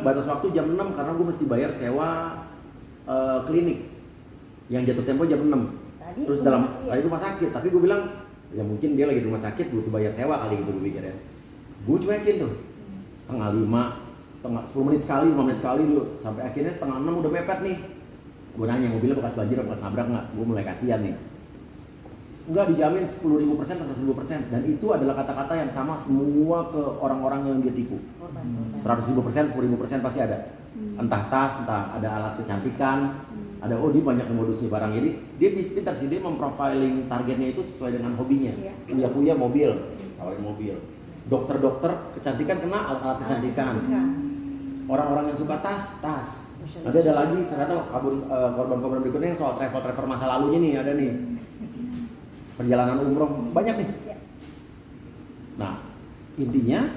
bilang batas waktu jam 6 karena gue mesti bayar sewa klinik yang jatuh tempo jam 6. Terus tadi rumah sakit, tapi gue bilang ya mungkin dia lagi di rumah sakit butuh bayar sewa kali gitu gue pikir ya. Gue cuekin tuh setengah 5, 10 menit sekali, 5 menit sekali dulu, sampai akhirnya setengah 6 udah mepet nih. Gue nanya mobilnya bekas banjir, bekas nabrak nggak? Gue mulai kasihan nih. Enggak, dijamin 10.000% atau 1.000%, dan itu adalah kata-kata yang sama semua ke orang-orang yang dia tipu. 100.000%, 10.000% pasti ada. Entah tas, entah ada alat kecantikan, ada dia banyak modusnya barang. Jadi dia pintar sih, dia memprofiling targetnya itu sesuai dengan hobinya. Punya mobil, tawarin mobil. Dokter-dokter kecantikan kena alat-alat kecantikan. Orang-orang yang suka tas. Nanti ada lagi ternyata korban-korban berikutnya yang soal travel masa lalunya nih, ada nih. Perjalanan umroh banyak nih. Nah, intinya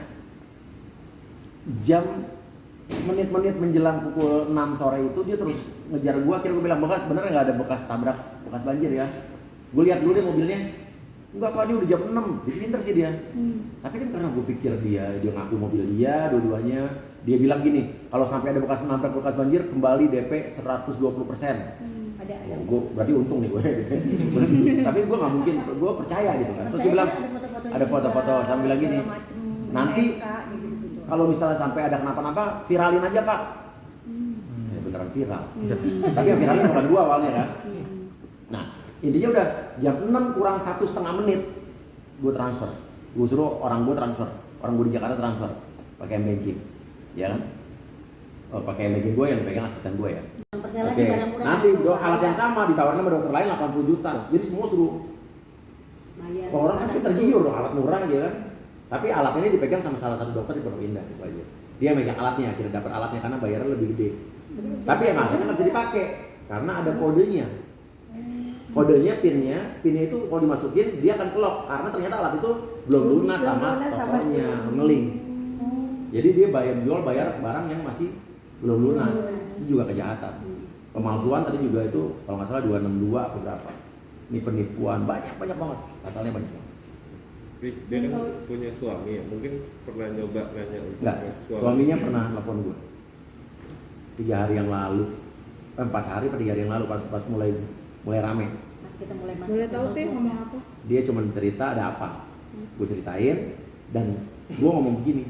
menit-menit menjelang pukul 6 sore itu dia terus ngejar gua. Akhirnya gua bilang, bener nggak ada bekas tabrak, bekas banjir ya? Gue lihat dulu deh mobilnya. Enggak kok, dia udah jam 6. Jadi pinter sih dia. Tapi kan karena gue pikir dia ngaku mobil dia dua-duanya. Dia bilang gini, kalau sampai ada bekas menabrak, bekas banjir, kembali DP 120%. Gue berarti untung nih gue. Tapi gue nggak mungkin, gue percaya gitu kan. Terus dia bilang ada foto-foto sambil bilang gini, nanti kalau misalnya sampai ada kenapa-napa, viralin aja kak. Ya beneran viral. Tapi yang viralin bukan gue awalnya kan. Nah intinya udah jam 6 kurang 1,5 menit gue transfer. Gue suruh orang gue transfer, orang gue di Jakarta transfer pakai banking, ya kan? Pakai banking gue yang pegang asisten gue ya. Oke, nanti alat yang sama ditawarin sama dokter lain 80 juta. Jadi semua suruh bayar. Orang pasti tergiur dong, alat murah aja kan. Tapi alat ini dipegang sama salah satu dokter di Pondok Indah gitu aja. Dia megang alatnya, akhirnya dapat alatnya karena bayarnya lebih gede. Tapi yang akhirnya nggak bisa dipakai karena ada kodenya. Kodenya, pinnya itu kalau dimasukin dia akan kelok karena ternyata alat itu belum lunas sama tokonya, ngeling. Jadi dia bayar barang yang masih belum lunas. Itu juga kejahatan. Pemalsuan tadi juga itu kalau nggak salah 262 atau berapa. Ini penipuan banyak banget. Pasalnya banyak banget. Dia kan punya suami ya, mungkin pernah nyoba nanya untuk Enggak, suaminya pernah telepon gue 3 hari yang lalu, 4 hari atau 3 hari yang lalu pas mulai rame. Boleh tahu sih ngomong apa? Dia cuma cerita ada apa, gue ceritain dan gue ngomong begini,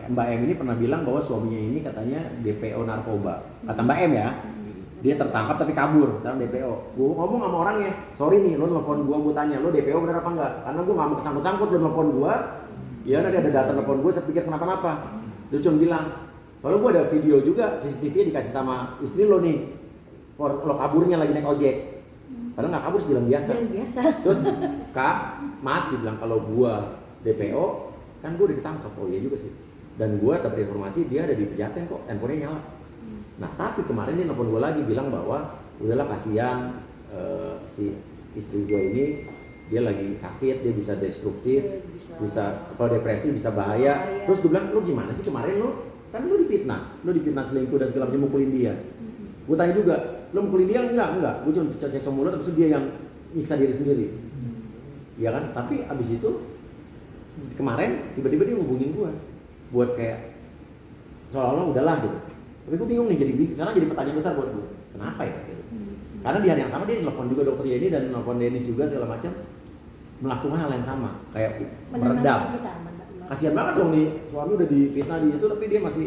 Mbak M ini pernah bilang bahwa suaminya ini katanya DPO narkoba, kata Mbak M ya. Dia tertangkap tapi kabur, sekarang DPO. Gue ngomong sama orangnya, sorry nih, lo telepon gue tanya, lo DPO bener apa enggak? Karena gue gak mau kesangkut-sangkut, lo telepon gue, ya nanti ada data telepon gue, saya pikir kenapa-napa. Dia cuma bilang, soalnya gue ada video juga, CCTV dikasih sama istri lo nih, lo kaburnya lagi naik ojek. Padahal gak kabur, jalan biasa. Terus, Kak, Mas dibilang kalau gue DPO, kan gue udah ditangkap. Oh iya juga sih. Dan gue dapat informasi dia ada di Pejaten kok, handphonenya nyala. Nah tapi kemarin dia nelfon gue lagi bilang bahwa udahlah kasihan si istri gue ini dia lagi sakit, dia bisa destruktif, bisa kalau depresi bisa bahaya. Terus gue bilang, lu gimana sih kemarin lu kan lu difitnah selingkuh dan segala macam, mukulin dia. Gue tanya juga, lu mukulin dia? Enggak, gue cuma cek mulut, terus dia yang nyiksa diri sendiri. Ya kan, tapi abis itu kemarin tiba-tiba dia hubungin gue buat kayak seolah-olah udahlah gitu. Tapi gue bingung nih, sekarang jadi pertanyaan besar buat gue, kenapa ya gitu. Karena di hari yang sama dia nelfon juga dokter ini dan nelfon Dennis juga segala macam, melakukan hal yang sama, kayak meredam. Kasihan banget dong nih, suami udah difitnah di itu tapi dia masih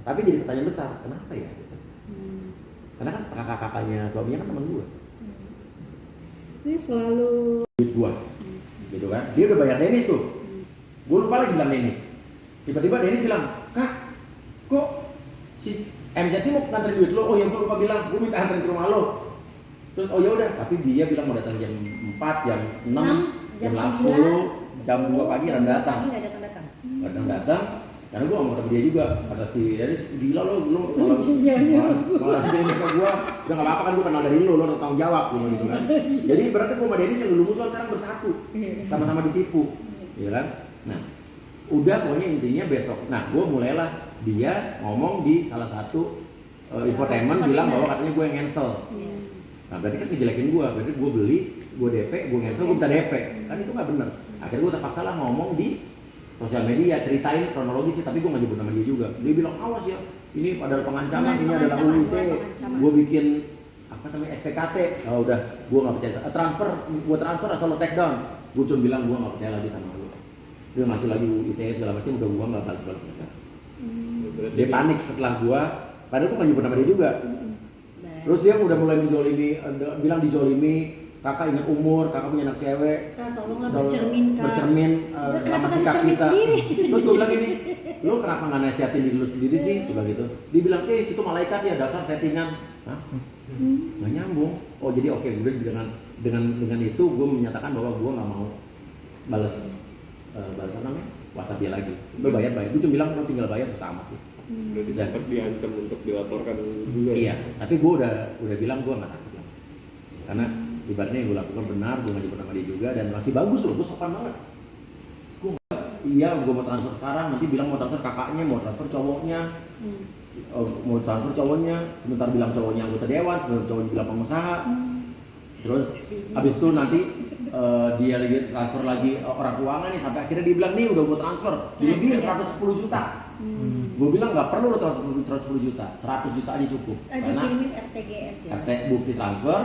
tapi jadi pertanyaan besar, kenapa ya gitu. Karena kan kakak-kakaknya suaminya kan teman gue. Ini selalu Duit gue, gitu kan. Dia udah bayar Dennis tuh. Gue lupa lagi bilang Dennis. Tiba-tiba Dennis bilang, Kak, kok si MZ ini mau nganterin duit lo? Oh ya gue lupa bilang, gue minta anterin ke rumah lo. Terus oh ya udah, tapi dia bilang mau datang jam 4, jam 6, jam 10, jam 2 pagi dan datang. Datang. Karena gue ngomong sama dia juga, kata si Dennis, gila lo malah si Dennis ke gue, udah gak apa-apa kan gue kenal dari lo tanggung jawab gitu kan. Jadi berarti gue sama Dennis yang dulu musuhan sekarang bersatu, sama-sama ditipu, ya kan. Nah, udah pokoknya intinya besok. Nah, gue mulailah dia ngomong di salah satu infotainment bilang bahwa katanya gue yang cancel. Nah, berarti kan ngejelekin gue. Berarti gue beli, gue DP, gue cancel, gue minta DP. Kan itu nggak bener. Akhirnya gue terpaksa lah ngomong di sosial media ceritain kronologis sih, tapi gue nggak nyebut nama dia juga. Dia bilang awas ya, ini adalah pengancaman, ini adalah UIT, gue bikin apa namanya SPKT. Oh udah, gue nggak percaya. Gue transfer asal lo take down. Gue cuma bilang gue nggak percaya lagi sama lo. Dia ngasih lagi UIT segala macam, udah gue nggak balas sekarang. Dia panik setelah gue, padahal gue nggak nyebut nama dia juga. Terus dia udah mulai menjolimi, bilang dijolimi. Kakak ingat umur, kakak punya anak cewek. Kak, tolonglah bercermin, Kak. Bercermin sama sikap kita. Sendiri? Terus gue bilang gini, lu kenapa nggak nasihatin diri lu sendiri sih? Gue bilang gitu. Dia bilang, situ malaikat ya, dasar settingan. Hah? Nggak nyambung. Oh jadi oke, dengan itu gue menyatakan bahwa gue nggak mau balas apa namanya WhatsApp dia lagi. Gue bayar. Gue cuma bilang lu tinggal bayar sesama sih. Berarti sempat diancam untuk dilaporkan juga. Iya, tapi gue udah bilang gue nggak takut lah. Karena ibaratnya yang gue lakukan benar, gue nggak nyebut nama dia juga dan masih bagus loh, gue sopan banget. Gue mau transfer sekarang, nanti bilang mau transfer kakaknya, mau transfer cowoknya, mau transfer cowoknya, sebentar bilang cowoknya anggota dewan, sebentar cowoknya bilang pengusaha. Terus habis itu nanti dia lagi transfer lagi orang keuangan nih, sampai akhirnya dia bilang nih udah gue transfer, dilebihin 110 juta. Gue bilang nggak perlu lo transfer 110 juta, 100 juta aja cukup. Karena RTGS ya. bukti transfer.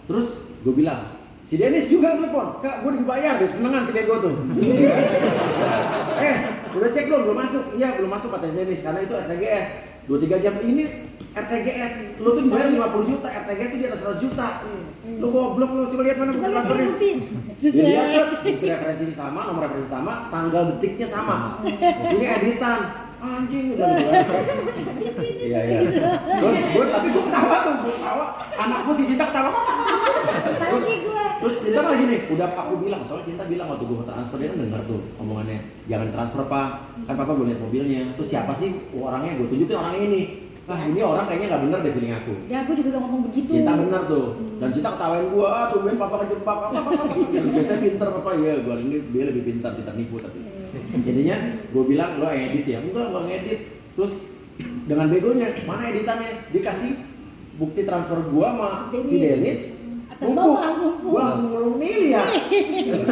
Terus gue bilang, si Dennis juga telepon, Kak gue dibayar, dia kesenangan si gue tuh. Udah cek belum masuk? Iya belum masuk kata Dennis, karena itu RTGS 2-3 jam. Ini RTGS, lo tuh dibayar 50 juta, RTGS itu di atas 100 juta. Lo goblok lo, coba lihat mana bukti transfernya. Lihat, bukti referensi ini sama, nomor referensi sama, tanggal detiknya sama. Ini editan. Anjing udah iya. Tapi gue ketawa, anakku si Cinta ketawa. Terus Cinta lagi nih, udah aku bilang, soalnya Cinta bilang waktu gue mau transfer, dia kan denger tuh omongannya, jangan transfer pak, kan papa belum lihat mobilnya. Terus siapa sih orangnya, gue tunjukin orangnya ini. Ini orang kayaknya nggak bener deh feeling aku. Ya aku juga udah ngomong begitu. Cinta bener tuh, dan Cinta ketawain gue, tuh ben papa kejebak, biasanya pinter papa, iya gue ini dia lebih pintar nipu tapi. Jadinya gue bilang lo edit ya, enggak ngedit. Terus dengan begonya, mana editannya? Dikasih bukti transfer gue sama si Dennis. Atas bawah. Gue langsung ngulung miliar.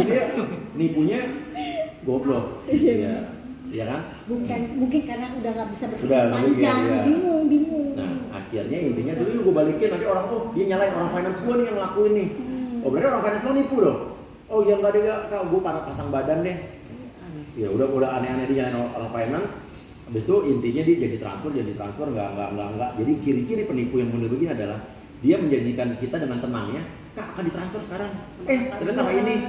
Dia nipunya goblok. Iya kan? Mungkin karena udah nggak bisa berpikir Udah, panjang, iya. bingung. Nah akhirnya intinya dulu gue balikin, nanti orang dia nyalain orang finance gue nih yang ngelakuin nih. Oh berarti orang finance lo nipu dong? Oh ya nggak ada, kak gue pasang badan deh. Ya udah aneh-aneh dia nyalain orang finance. Habis itu intinya dia jadi transfer enggak. Jadi ciri-ciri penipu yang model begini adalah dia menjanjikan kita dengan tenangnya, kak akan ditransfer sekarang. Ternyata sama ini.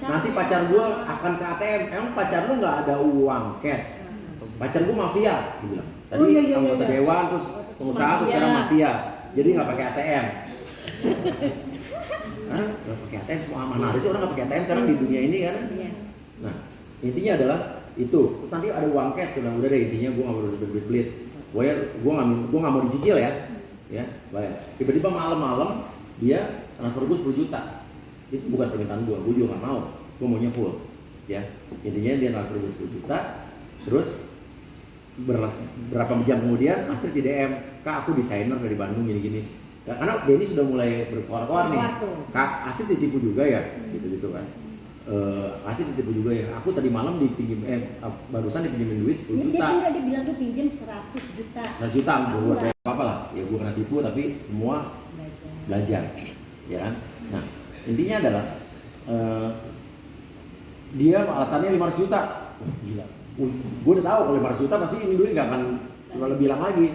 Nanti pacar gua akan ke ATM. Emang pacar lu nggak ada uang cash? Pacar gua mafia, dia bilang. Tadi anggota dewan, terus pengusaha, terus sekarang mafia. Jadi nggak pakai ATM. Sekarang nggak pakai ATM, semua aman. Ada sih orang nggak pakai ATM sekarang di dunia ini kan? Nah, intinya adalah itu. Terus nanti ada uang cash, udah deh intinya gue nggak mau berbelit. Gue nggak mau dicicil ya bayar. Tiba-tiba malam-malam dia transfer gue 10 juta. Itu bukan permintaan gue juga nggak mau. Gue maunya full. Ya, intinya dia transfer gue 10 juta. Terus berapa jam kemudian Astrid di DM, kak aku desainer dari Bandung gini-gini. Karena Denny sudah mulai berkoar-koar nih. Kak Astrid ditipu juga ya, gitu kan. Asik ditipu juga ya. Aku tadi malam barusan dipinjemin duit 10 juta. Dia bilang tuh pinjem 100 juta. 100 juta, buat apa lah? Ya gue kena tipu tapi semua belajar, ya kan? Nah intinya adalah dia alasannya 500 juta. Wah gila. Gue udah tahu kalau 500 juta pasti ini duit nggak akan lebih lama lagi.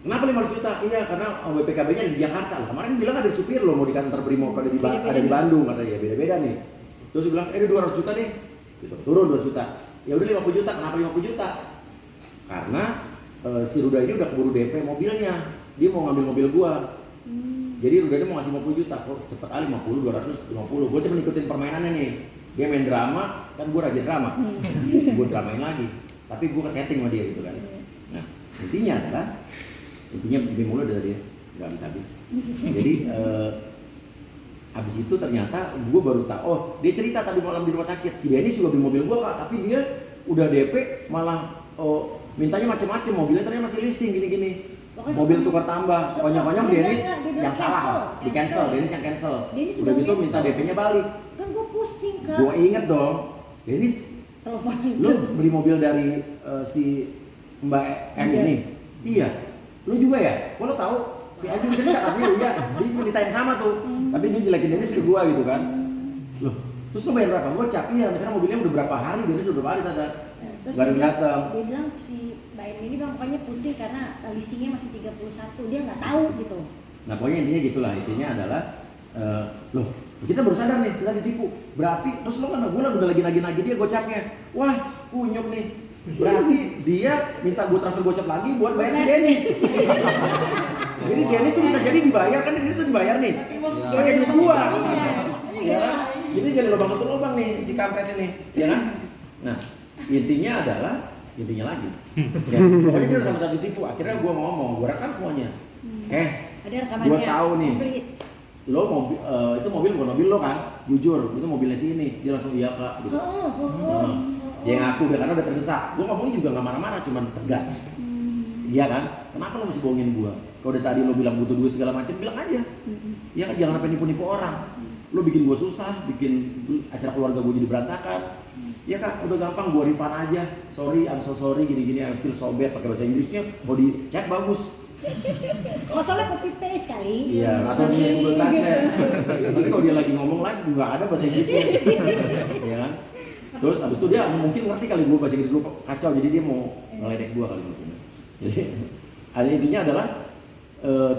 Kenapa 500 juta? Iya karena BPKB-nya di Jakarta. Kemarin bilang ada supir loh mau di kantor Brimob ada di Bandung, katanya beda-beda nih. Terus dia bilang, 200 juta deh, gitu. Turun 200 juta. Ya udah 50 juta, kenapa 50 juta? Karena si Ruda ini udah keburu DP mobilnya, dia mau ngambil mobil gua. Jadi Ruda ini mau ngasih 50 juta, kok cepet kali 50, 250. Gua cuma ikutin permainannya nih. Dia main drama, kan gua raja drama. Gua dramain lagi, tapi gua ke-setting sama dia gitu kan. Nah, intinya game mulu dari dia, nggak habis-habis. Jadi habis itu ternyata gue baru tahu, dia cerita tadi malam di rumah sakit, si Dennis juga beli mobil gue kak, tapi dia udah DP malah mintanya macam-macam, mobilnya ternyata masih leasing gini-gini. Mobil tukar tambah, konyol-konyol Dennis yang salah, di cancel, Dennis yang cancel. Udah gitu minta DP-nya balik. Kan gue pusing kan. Gue inget dong, Dennis telepon Lu beli mobil dari si Mbak M Iya. ini? Iya. Lu juga ya? Kok lu tahu? Si Ajun cerita katanya iya. Dia ceritain sama tuh. Tapi dia jelekin Dennis ke gua gitu kan. Loh, terus lu bayar berapa? Gocap. Iya, misalnya mobilnya udah berapa hari, Dennis udah berapa hari tata. Terus Baru dia datang. bilang si Mbak Em ini bang pokoknya pusing karena leasingnya masih 31, dia nggak tahu gitu. Nah pokoknya intinya gitulah, intinya adalah loh kita baru sadar nih kita ditipu, berarti terus lo kan gue udah lagi nagih dia gocapnya, wah kunyuk nih, berarti dia minta gue transfer gocap lagi buat bayar si Dennis. Jadi Dennis tuh bisa jadi dibayar kan, Dennis tuh dibayar nih pakai duit gua, ya kan? Jadi jadi lubang tutup lubang nih si kampret ini, ya kan? Nah intinya lagi, ya, pokoknya dia udah sama-sama ditipu, akhirnya gua ngomong, gua rekam semuanya. Ada rekamannya. Gua tahu nih. Komplit. Lo mobil itu mobil bukan mobil lo kan, jujur itu mobilnya sini. Dia langsung iya kak gitu. Dia ngaku dia karena udah terdesak. Gue ngomongnya juga nggak marah-marah, cuman tegas. Iya kan, kenapa lo masih bohongin gue? Kalau dari tadi lo bilang butuh duit segala macam, bilang aja. Iya kan, jangan sampai nipu-nipu orang. Lo bikin gue susah, bikin acara keluarga gue jadi berantakan. Iya kak, udah gampang gue refund aja. Sorry, I'm so sorry, gini-gini, I feel so bad. Pakai bahasa Inggrisnya, mau dicek bagus. Oh soalnya copy paste kali. Iya, atau dia Google Translate. Tapi kalau dia lagi ngomong live nggak ada bahasa Inggrisnya, ya kan? Terus abis itu dia mungkin ngerti kali gue bahasa Inggris gue kacau, jadi dia mau ngeledek gue kali mungkin. Jadi ada intinya adalah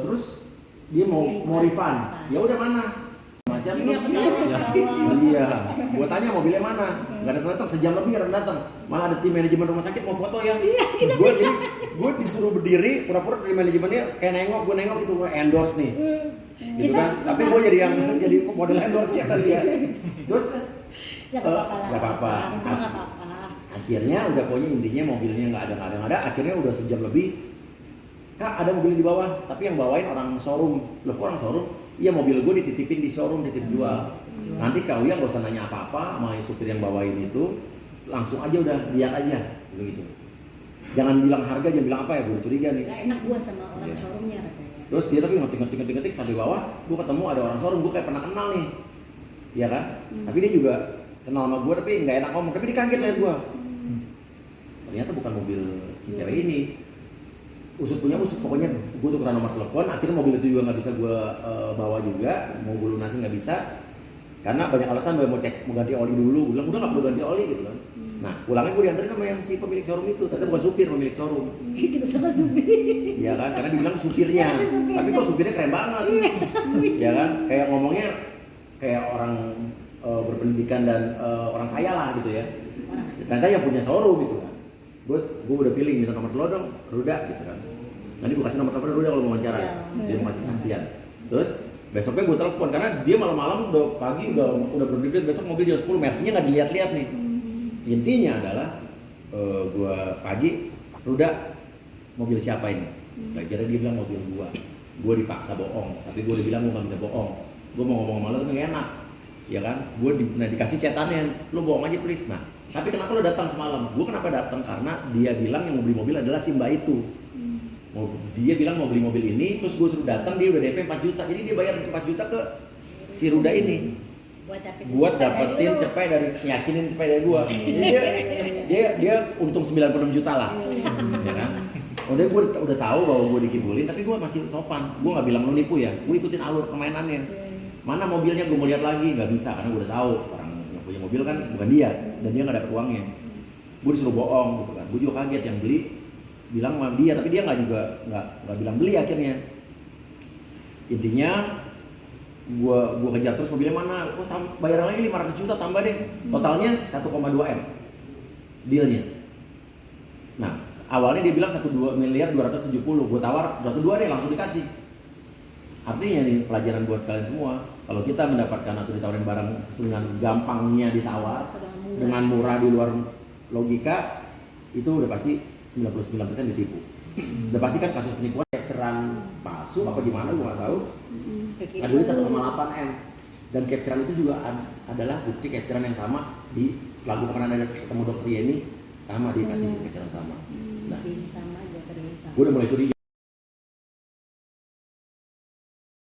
terus dia mau refund. Ya udah mana? Macam Iya, terus betul. iya, gua tanya mobilnya mana, nggak datang sejam lebih nggak datang, malah ada tim manajemen rumah sakit mau foto ya, gue disuruh berdiri, pura-pura dari manajemennya kayak nengok, gue nengok itu gue endorse nih, gitu kan, tapi gue jadi yang jadi model endorse ya tadi ya, terus Ya nggak apa-apa lah. nggak apa-apa. Itu nggak apa-apa. Akhirnya udah pokoknya intinya mobilnya nggak ada, akhirnya udah sejam lebih, kak ada mobil di bawah, tapi yang bawain orang showroom, loh kok orang showroom? Iya mobil gue dititipin di showroom, titip jual. Nanti kau ya nggak usah nanya apa-apa sama supir yang bawain itu, langsung aja udah lihat aja, gitu. Jangan bilang harga, jangan bilang apa ya, gue curiga nih. Nggak enak gua sama orang Iya. showroomnya katanya. Terus dia tapi ngetik sampai bawah, gue ketemu ada orang showroom, gue kayak pernah kenal nih, ya kan? Tapi dia juga kenal sama gue, tapi nggak enak ngomong, tapi dia kaget lihat gue. Ternyata bukan mobil si cewek ini. Usut punya usut, pokoknya gue tukeran nomor telepon, akhirnya mobil itu juga nggak bisa gue bawa juga, mau gue lunasin nggak bisa, karena banyak alasan, gue mau cek, mau ganti oli dulu, gue bilang udah nggak perlu ganti oli gitu kan. Nah pulangnya gue dianterin sama yang si pemilik showroom itu, ternyata bukan supir, pemilik showroom. Kita sama supir. Iya kan, karena dibilang supirnya, Ada supirnya. tapi kok supirnya keren banget, ya kan, kayak ngomongnya kayak orang berpendidikan dan orang kaya lah gitu ya. Ternyata yang punya showroom gitu kan. Gue udah feeling minta nomor telepon dong, Ruda gitu kan. Nanti gue kasih nomor telepon Ruda kalau mau wawancara, dia mau kasih saksian. Terus besoknya gue telepon karena dia malam-malam udah pagi udah berdiri, besok mobil jam 10, Mercy-nya nggak dilihat-lihat nih. Intinya adalah gue pagi, Ruda mobil siapa ini? Kira-kira dia bilang mobil gue dipaksa bohong, tapi gue udah bilang gue nggak bisa bohong. Gue mau ngomong sama lo tapi nggak enak, ya kan? Gue dikasih catatannya, lo bohong aja please. Nah, tapi kenapa lo datang semalam? Gue kenapa datang? Karena dia bilang yang mau beli mobil adalah si mbak itu. Dia bilang mau beli mobil ini, terus gue suruh datang, dia udah DP 4 juta. Jadi dia bayar 4 juta ke si Ruda ini. Buat dapetin cepet dari, yakinin cepet dari gue. Dia untung 96 juta lah. Ya kan? Udah gue udah tahu bahwa gue dikibulin, tapi gue masih sopan. Gue nggak bilang lo nipu ya, gue ikutin alur permainannya. Mana mobilnya gue mau lihat lagi, nggak bisa karena gue udah tahu orang yang punya mobil kan bukan dia dan dia nggak dapet uangnya. Gue disuruh bohong gitu kan. Gue juga kaget yang beli bilang sama dia, tapi dia nggak bilang beli akhirnya. Intinya gue kejar terus mobilnya mana, bayar lagi 500 juta tambah deh, totalnya 1,2 M dealnya. Nah awalnya dia bilang 1,2 miliar 270, gue tawar 1,2 deh langsung dikasih. Artinya nih pelajaran buat kalian semua, kalau kita mendapatkan atau ditawarin barang dengan gampangnya ditawar, dengan murah di luar logika, itu udah pasti 99% ditipu. Udah pasti kan kasus penipuan, capturean palsu apa gimana gue nggak tahu. Ada duit 1,8 M dan capturean itu juga adalah bukti capturean yang sama di setelah gue pernah ada ketemu dokter ini sama dikasih capturean sama. Nah, gue udah mulai curiga.